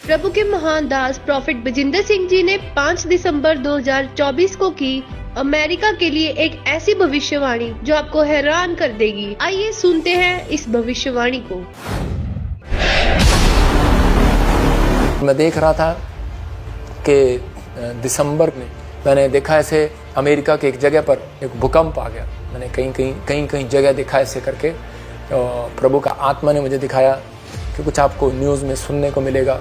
प्रभु के महान दास प्रॉफिट बजिंदर सिंह जी ने 5 दिसंबर 2024 को की अमेरिका के लिए एक ऐसी भविष्यवाणी जो आपको हैरान कर देगी। आइए सुनते हैं इस भविष्यवाणी को। मैं देख रहा था कि दिसंबर में मैंने देखा ऐसे अमेरिका के एक जगह पर एक भूकंप आ गया। मैंने कहीं जगह देखा ऐसे करके, प्रभु का आत्मा ने मुझे दिखाया कि कुछ आपको न्यूज़ में सुनने को मिलेगा।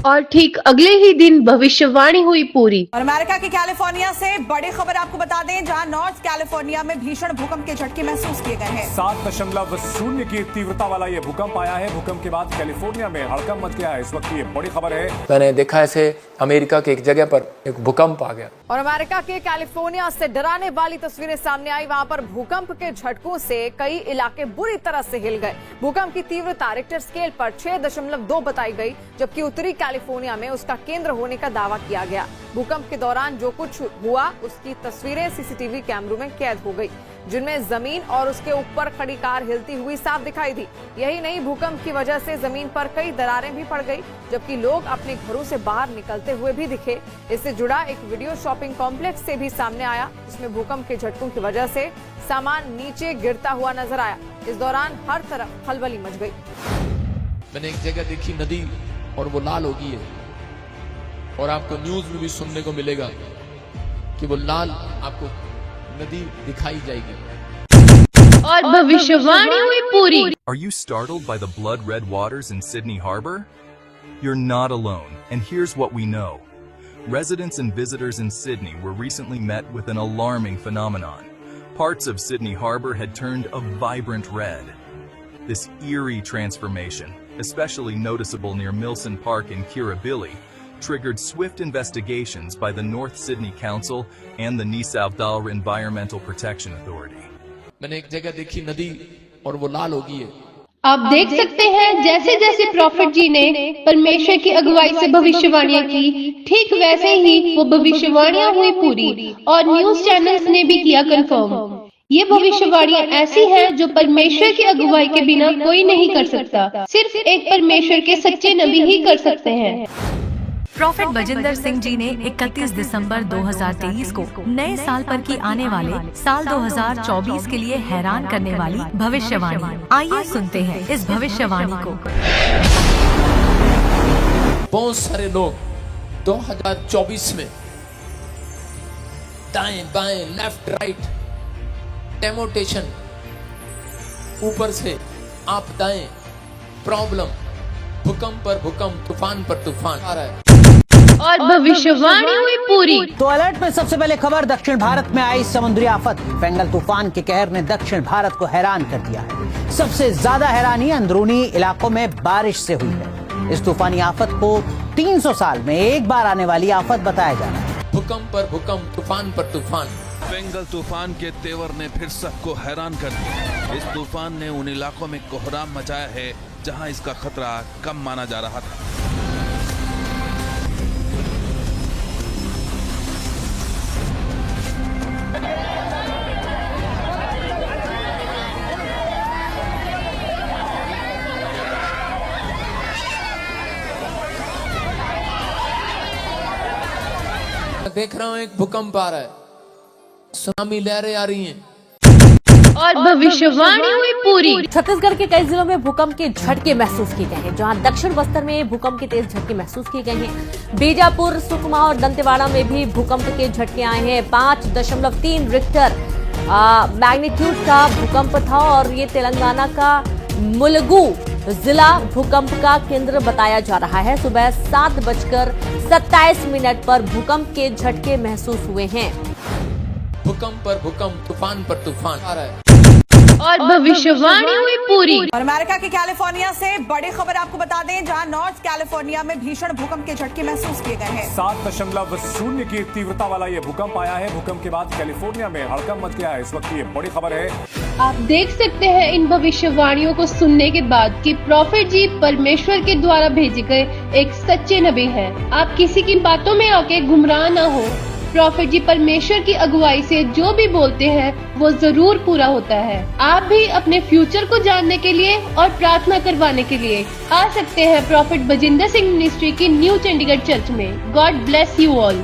और ठीक अगले ही दिन भविष्यवाणी हुई पूरी। और अमेरिका के कैलिफोर्निया से बड़ी खबर आपको बता दें, जहां नॉर्थ कैलिफोर्निया में भीषण भूकंप के झटके महसूस किए गए हैं। 7.0 की तीव्रता वाला ये भूकंप आया है। भूकंप के बाद कैलिफोर्निया में हड़कंप मच गया है। इस वक्त ये बड़ी खबर है। मैंने देखा ऐसे अमेरिका के एक जगह पर एक भूकंप आ गया। और अमेरिका के कैलिफोर्निया से डराने वाली तस्वीरें सामने आई। वहां पर भूकंप के झटकों से कई इलाके बुरी तरह से हिल गए। भूकंप की तीव्रता रिक्टर स्केल पर 6.2 बताई गई, जबकि उत्तरी कैलिफोर्निया में उसका केंद्र होने का दावा किया गया। भूकंप के दौरान जो कुछ हुआ उसकी तस्वीरें सीसीटीवी कैमरों में कैद हो गई, जिनमें जमीन और उसके ऊपर खड़ी कार हिलती हुई साफ दिखाई दी। यही नहीं, भूकंप की वजह से जमीन पर कई दरारें भी पड़ गई, जबकि लोग अपने घरों से बाहर निकलते हुए भी दिखे। इससे जुड़ा एक वीडियो शॉपिंग कॉम्प्लेक्स से भी सामने आया, जिसमें भूकंप के झटकों की वजह से सामान नीचे गिरता हुआ नजर आया। इस दौरान हर तरफ खलबली मच गई। मैंने एक जगह देखी नदी और वो लाल हो गई है, और आपको न्यूज में भी सुनने को मिलेगा कि वो लाल आपको नदी दिखाई जाएगी। और भविष्यवाणी हुई पूरी। Are you startled by the blood-red waters in Sydney Harbor? You're not alone, and here's what we know. Residents and visitors in Sydney were recently met with an alarming phenomenon. Parts of Sydney Harbor had turned a vibrant red. This eerie transformation, especially noticeable near Milson Park in Kirribilli, triggered swift investigations by the North Sydney Council and the New South Wales Environmental Protection Authority. मैंने एक जगह देखी नदी और वो लाल हो गई है। आप देख सकते हैं जैसे जैसे प्रॉफिट जी ने परमेश्वर की अगुवाई से भविष्यवाणियां की, ठीक वैसे ही वो भविष्यवाणियां हुई पूरी और न्यूज चैनल्स ने भी किया कंफर्म। ये भविष्यवाणियां ऐसी हैं जो परमेश्वर की अगुवाई के बिना कोई नहीं कर सकता। सिर्फ एक परमेश्वर के सच्चे नबी ही कर सकते हैं। प्रॉफिट बजिंदर सिंह जी ने 31 दिसंबर 2023 को नए साल पर की आने वाले साल 2024 के लिए हैरान करने वाली भविष्यवाणी। आइए सुनते हैं इस भविष्यवाणी को। बहुत सारे लोग 2024 में दाएं बाएं लेफ्ट राइट टेमोटेशन, ऊपर से आपदाएं, प्रॉब्लम, भूकंप पर भूकंप, तूफान पर तूफान आ रहा है। और भविष्यवाणी हुई पूरी। तो अलर्ट में सबसे पहले खबर, दक्षिण भारत में आई समुद्री आफत। बेंगल तूफान के कहर ने दक्षिण भारत को हैरान कर दिया है। सबसे ज्यादा हैरानी अंदरूनी इलाकों में बारिश से हुई है। इस तूफानी आफत को 300 साल में एक बार आने वाली आफत बताया जा रहा है। भूकंप पर भूकंप, तूफान पर तूफान। बेंगल तूफान के तेवर ने फिर सबको हैरान कर दिया। इस तूफान ने उन इलाकों में कोहराम मचाया है जहां इसका खतरा कम माना जा रहा था। देख रहा हूँ एक भूकंप आ रहा है, सुनामी लहरें आ रही हैं। और भविष्यवाणी हुई पूरी। छत्तीसगढ़ के कई जिलों में भूकंप के झटके महसूस किए गए हैं, जहां दक्षिण बस्तर में भूकंप के तेज झटके महसूस किए गए हैं। बीजापुर, सुकमा और दंतेवाड़ा में भी भूकंप के झटके आए हैं। 5.3 रिक्टर मैग्नीट्यूड का भूकंप था और ये तेलंगाना का मुलुगु जिला भूकंप का केंद्र बताया जा रहा है। सुबह 7:27 पर भूकंप के झटके महसूस हुए हैं। भूकंप पर भूकंप, तूफान पर तूफान आ रहा है। और भविष्यवाणी हुई पूरी। और अमेरिका के कैलिफोर्निया से बड़ी खबर आपको बता दें, जहां नॉर्थ कैलिफोर्निया में भीषण भूकंप के झटके महसूस किए गए हैं। 7.0 की तीव्रता वाला ये भूकंप आया है। भूकंप के बाद कैलिफोर्निया में हड़कंप मच गया है। इस वक्त ये बड़ी खबर है। आप देख सकते हैं इन भविष्यवाणियों को सुनने के बाद कि प्रॉफिट जी परमेश्वर के द्वारा भेजे गए एक सच्चे नबी हैं। आप किसी की बातों में आके गुमराह ना हो। प्रॉफिट जी परमेश्वर की अगुवाई से जो भी बोलते हैं वो जरूर पूरा होता है। आप भी अपने फ्यूचर को जानने के लिए और प्रार्थना करवाने के लिए आ सकते हैं प्रॉफिट बजिंदर सिंह मिनिस्ट्री की न्यू चंडीगढ़ चर्च में। God bless you all.